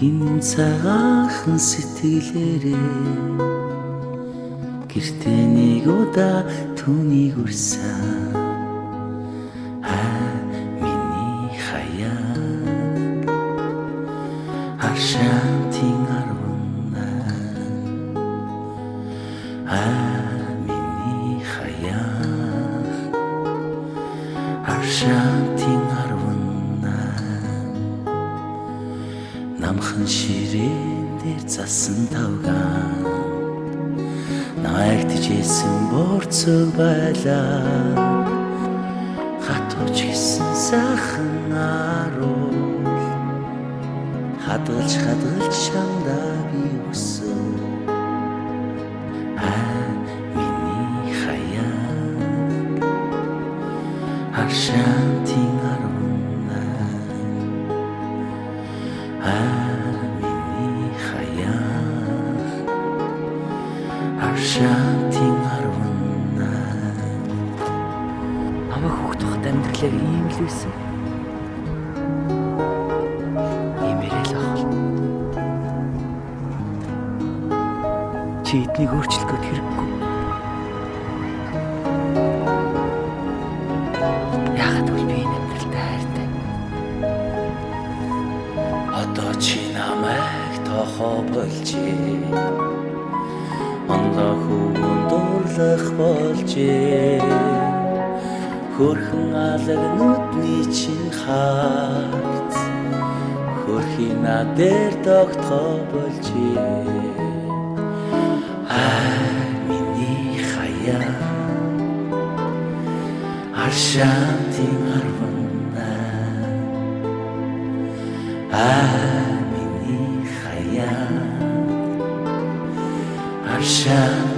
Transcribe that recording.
хин цагаахан сэтгэлээрээ гэртээ нэг удаа түүнийг үрсэн миний хаяг Аршаантын 18 миний хаяг Аршаантын 18 намхан ширээн дээр засан тавган Найтжсэн борцог байлаа хатууч гисэн сайхан аруул хадгалж шамдаа би өсөв миний хаяг Аршаантын 18 миний хаяг Аршаантын 18 Амаа хүүхд тохот амьдралаа ийм л байсан. Иймэрэл ах. Чи эднийг өөрчлөх гээд хэрэггүй. Яагаад бол би энэ амьдралтай хайртай. Одоо чи намайг тохоо болжээ. Ондоо хүүн дурлах болжээ. Хөрхөн алаг нүдний чин харц хөрхийн надэр тогтхоо болжээ миний хаяг Аршаантын 18 миний хаяг Аршаантын